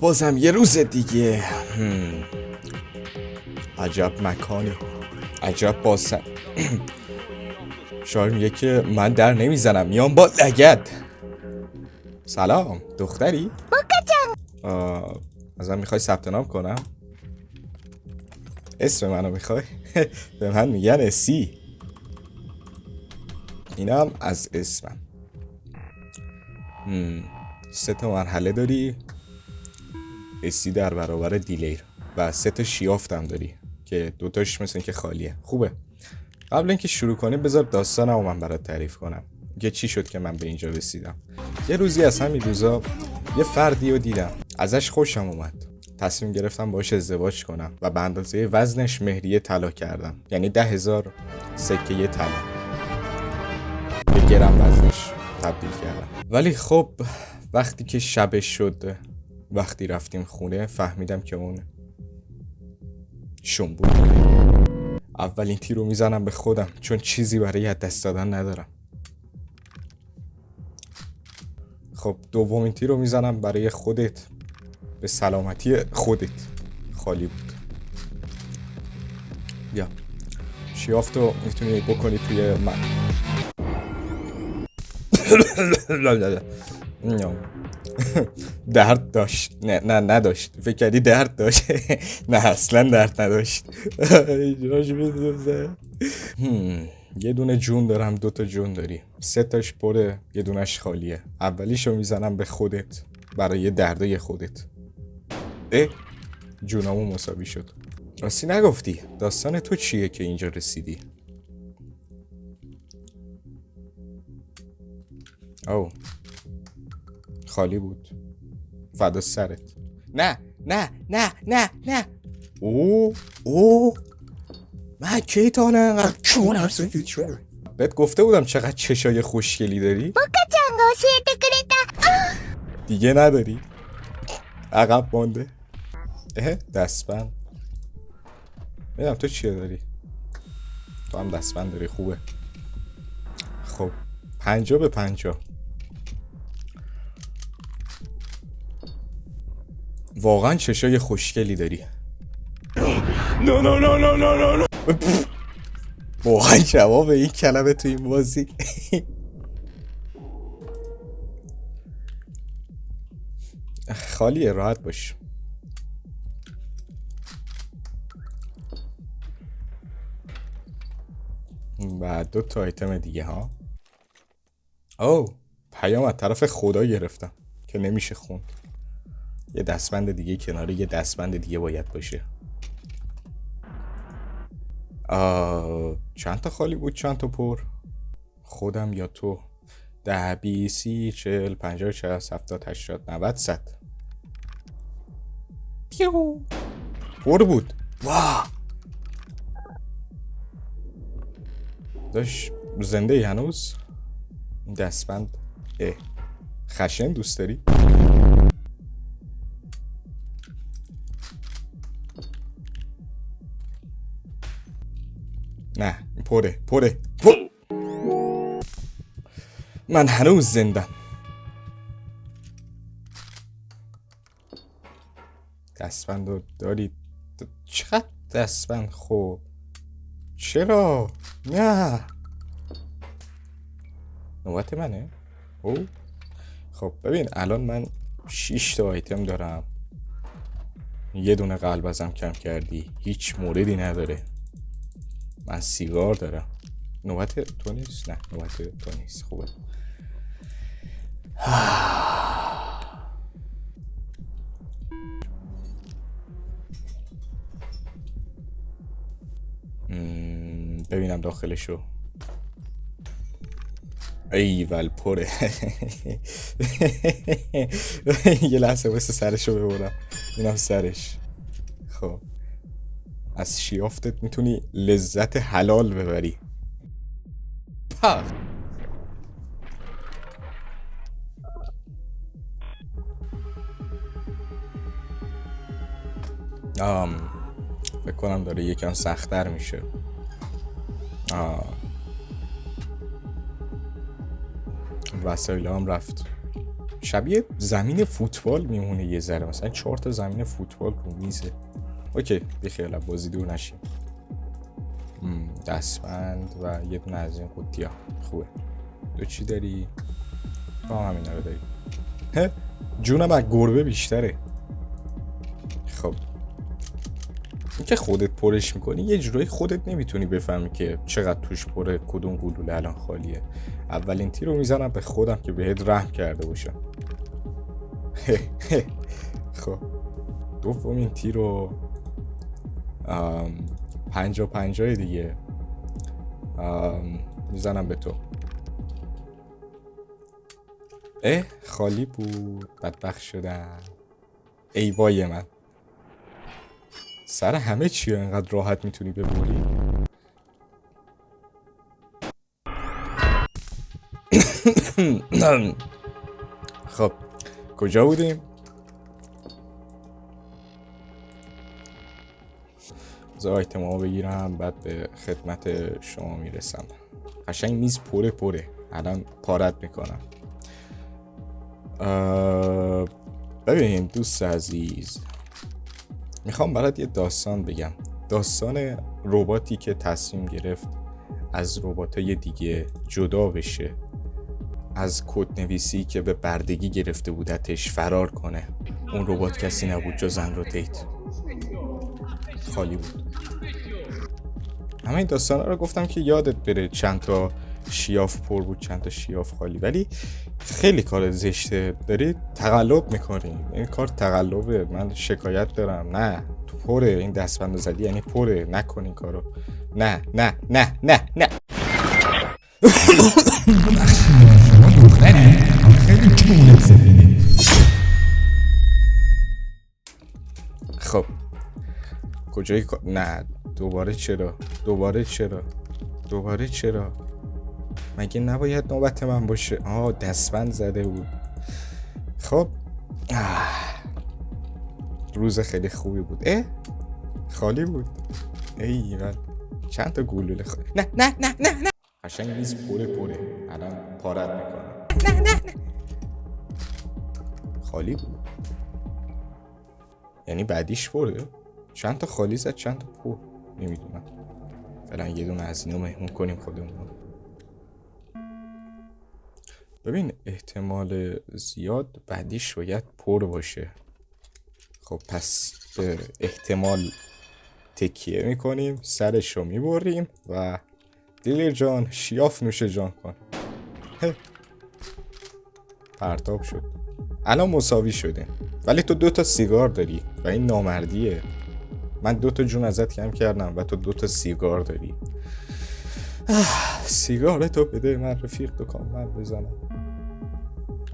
بازم یه روز دیگه. عجب مکانی، عجب باسم. شاید میگه که من در نمیزنم، میام با لگد. سلام دختری؟ ازم میخوای ثبت نام کنم؟ اسم منو میخوای؟ به من میگن اسی. اینم از اسمم. 3 مرحله داری. اسی در برابر دیلیر و 3 شیافتم داری که 2 مثل که خالیه. خوبه. قبل اینکه شروع کنیم بذار داستانمو من برات تعریف کنم که چی شد که من به اینجا رسیدم. یه روزی از همین روزا یه فردی رو دیدم، ازش خوشم اومد. تصمیم گرفتم باهاش ازدواج کنم و به اندازه وزنش مهریه طلا کردم، یعنی 10,000 سکه طلا به گرم وزنش تبدیل کردم. ولی خب وقتی که شبش شد، وقتی رفتیم خونه، فهمیدم که اون شنبول بود. اولین تیر رو میزنم به خودم چون چیزی برای از دست دادن ندارم. خب دومین تیر رو میزنم برای خودت، به سلامتی خودت. خالی بود. بیا شیافتو میتونی بکنی توی من. درد داشت. نه نداشت. فکر کردی درد داشت. نه اصلا درد نداشت. یه دونه جون دارم، 2 جون داری. 3 پره، یه دونش خالیه. اولیشو میزنم به خودت برای دردای خودت. جونامو مساوی شد. راستی نگفتی داستان تو چیه که اینجا رسیدی؟ او خالی بود. فدا سرت. نه نه نه نه نه. او من کی تا انقدر چونم سفیده. بهت گفته بودم چقدر چشای خوشگلی داری. دیگه نداری؟ عقب مانده. دستبند. ببینم تو چیه داری. تو هم دستبند داری. خوبه. خب 50 به 50. واقعا چشای خوشگلی داری. نه واقعا جواب این کلمه تو این بازی. خالیه، راحت باش. و 2 آیتم دیگه ها. پیام از طرف خدا گرفتم که نمیشه خوند. یه دستبند دیگه کناره یه دستبند دیگه باید باشه. چند تا خالی بود چند تا پر؟ خودم یا تو؟ 10 20 30 40 50 60 70 80 90 100. پیو پر بود. واه داش زنده ای هنوز؟ دستبند خشن دوست داری؟ نه پره. من هنوز زندم. دستبند رو داری؟ چقدر دستبند؟ خب چرا؟ نه نوبت منه؟ خب ببین الان من 6 تا آیتم دارم. یه دونه قلب ازم کم کردی، هیچ موردی نداره. من سیگار دارم. نوبت تو نیست؟ نه نوبت تو نیست. خوبه. ببینم داخلشو. ایول پره. یه لحظه واسه سرشو ببرم. اینم سرش. خب از شیافتت میتونی لذت حلال ببری. فکر کنم داره یکم سخت‌تر میشه. وسایل هم رفت. شبیه زمین فوتبال میمونه یه ذره، مثلا 4 تا زمین فوتبال رو میزه. اوکی بیخیال بازی دور نشیم. دستبند و یه دونه از این قوطی‌ها خوبه. تو چی داری؟ تو هم همینا رو داری. جونم از گربه بیشتره. خب این که خودت پرش میکنی یه جورایی خودت نمیتونی بفهمی که چقدر توش پره، کدوم گلوله الان خالیه. اولین تیر رو میزنم به خودم که بهت رحم کرده باشم. خب دومین تیر رو 50-50 دیگه میزنم به تو. خالی بود، بدبخت شدم. ای وای من، سر همه چی رو اینقدر راحت میتونی ببری؟ خب کجا بودیم؟ از آیتم ها بگیرم بعد به خدمت شما میرسم. قشنگ میز پره الان پارت میکنم. ببین دوست عزیز، میخوام برات یه داستان بگم. داستان رباتی که تصمیم گرفت از رباتای دیگه جدا بشه، از کدنویسی که به بردگی گرفته بودتش فرار کنه. اون ربات کسی نبود جز اندروتیت. خالی بود. همه این داستانا رو گفتم که یادت بره. چند تا شیاف پر بود، چند تا شیاف خالی. ولی خیلی کار زشته، داری تقلب میکنی. این کار تقلبه، من شکایت دارم. نه تو پره، این دستبند زدی یعنی پره، نکن این کارو. نه نه نه نه نه. خب کجایی؟ نه دوباره چرا مگه نباید نوبت من باشه؟ دستبند زده بود. خب روز خیلی خوبی بود. خالی بود. ای من چند تا گلوله خالی. نه قشنگ میز پره الان پارت میکنم. نه خالی بود یعنی بعدیش پره. چند تا خالی زد چند تا پر، نمیدونم. فعلا یه دونه از اینو مهمون کنیم خودمون. ببین احتمال زیاد بعدیش باید پر باشه. خب پس به احتمال تکیه میکنیم، سرش رو میبریم و دیلیر جان شیاف نوش جان کن. پرتاب شد. الان مساوی شده. ولی تو 2 تا سیگار داری و این نامردیه. من 2 تا جون ازت کم کردم و تو 2 تا سیگار داری. سیگار تو بده من رفیق، دکان من بزنم.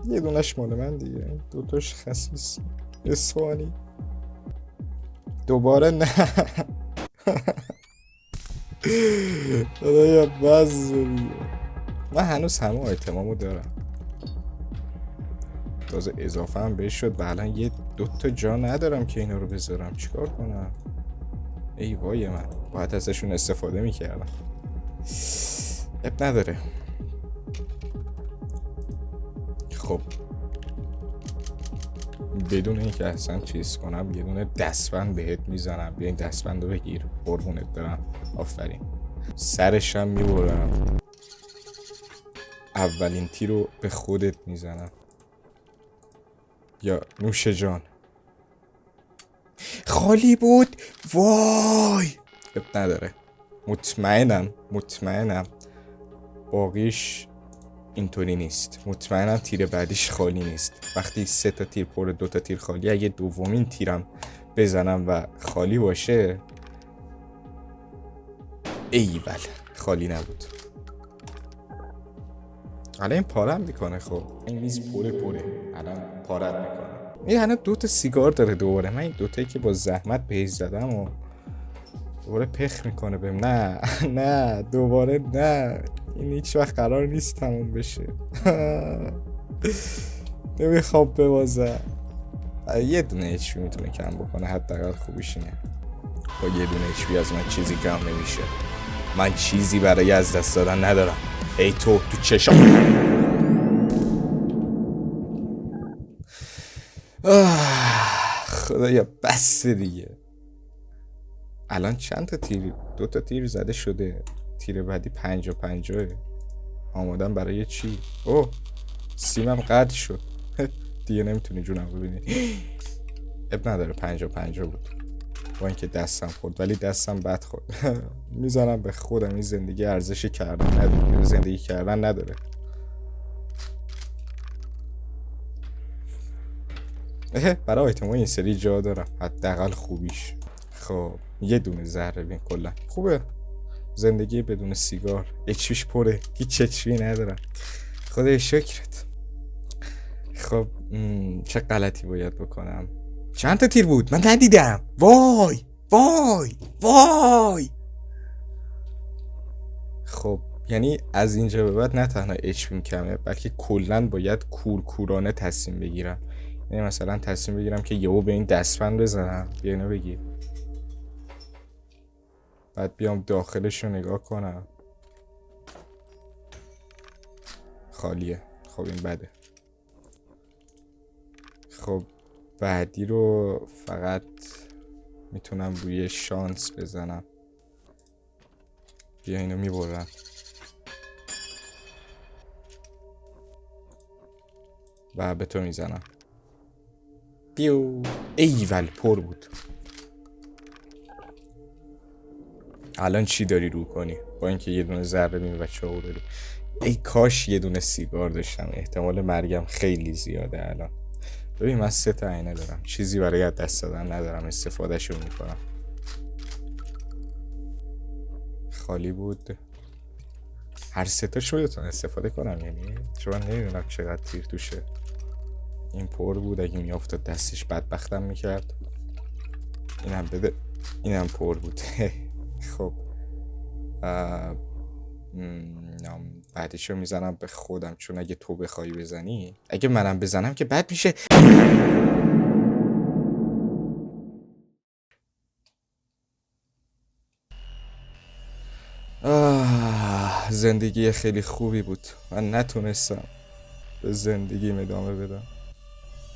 یه دونش مال من دیگه، 2 تاش خسیس اسفانی. دوباره نه. خدایا باز من هنوز همه آیتمامو دارم، تازه اضافه هم بهش شد و الان یه 2 تا جا ندارم که اینا رو بذارم. چیکار کنم؟ ای وای من، باید ازشون استفاده میکردم. اب نداره. خب بدون اینکه اصلا چیز کنم یه دونه دستبند بهت میزنم. بیا این دستبند رو بگیر، قربونت برم. آفرین. سرشم میبرم. اولین تیر رو به خودت میزنم. یا نوش جان. خالی بود. وای اب نداره. مطمئنم باقیش اینطوری نیست. مطمئنم تیر بعدیش خالی نیست. وقتی 3 تا تیر پر 2 تا تیر خالی، اگه دومین تیرم بزنم و خالی باشه، ایول خالی نبود. الان این پارم میکنه. خب این میز پره الان پارت میکنه. این هنوز 2 تا سیگار داره. دوباره من این 2 تایی که با زحمت بهش زدم و دوباره پخ میکنه بهم. نه دوباره نه. این هیچ وقت قرار نیست تموم بشه. نمیخوام ببازم. یه دونه اچ پی میتونه کم بکنه، حداقل خوبیش اینه. با یه دونه اچ پی از من چیزی کم نمیشه. من چیزی برای از دست دادن ندارم. ای تو چشام. خدایا بس دیگه. الان چند تا تیر؟ 2 تا تیر زده شده. تیر بعدی 50 آمادم برای چی؟ اوه سیمم قطع شد. دیگه نمیتونی جونم ببینی. اب نداره 50 بود با اینکه دستم خورد، ولی دستم بد خورد. میزنم به خودم این زندگی ارزش کردن نداره، زندگی کردن نداره. برای آیتم این سری جا دارم حداقل خوبیش. خب یه دونه زهره بین کلا خوبه. زندگی بدون سیگار اچویش پره، هیچ اچوی ندارم. خدای شکرت. خب چه غلطی باید بکنم؟ چند تا تیر بود؟ من ندیدم. وای وای وای. خب یعنی از اینجا به بعد نه تنها اچپیم کمه، بلکه کلا باید کورکورانه تصمیم بگیرم. یعنی مثلا تصمیم بگیرم که یهو به این دستبند بزنم، بیا اینو بگی، بعد بیام داخلش رو نگاه کنم خالیه. خب این بده. خب بعدی رو فقط میتونم روی شانس بزنم. بیا اینو میبرم. و به تو میزنم. بیو. ایول پر بود. الان چی داری رو کنی؟ با اینکه یه دونه ذره بین و چاقو داری. ای کاش یه دونه سیگار داشتم، احتمال مرگم خیلی زیاده الان. ببین من 3 تا عینه دارم، چیزی برای از دست دادن ندارم، استفادهشو میکنم. خالی بود. هر 3 تاشو بتونم استفاده کنم، یعنی چون من نمیدونم چقدر تیر توشه. این پر بود، اگه میافتاد دستش بدبختم میکرد. اینم بده. اینم پر بود. خب بعدیشو میزنم به خودم، چون اگه تو بخوای بزنی، اگه منم بزنم که بد میشه. زندگی خیلی خوبی بود. من نتونستم به زندگیم ادامه بدم.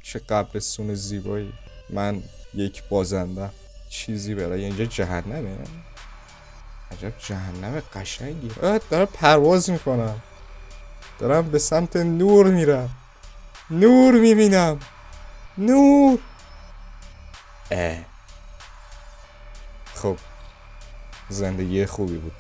چه قبرستون زیبایی. من یک بازنده. چیزی برای اینجا جهنمه. عجب جهنم قشنگی. دارم پرواز میکنم، دارم به سمت نور میرم، نور میبینم، نور. خب زندگی خوبی بود.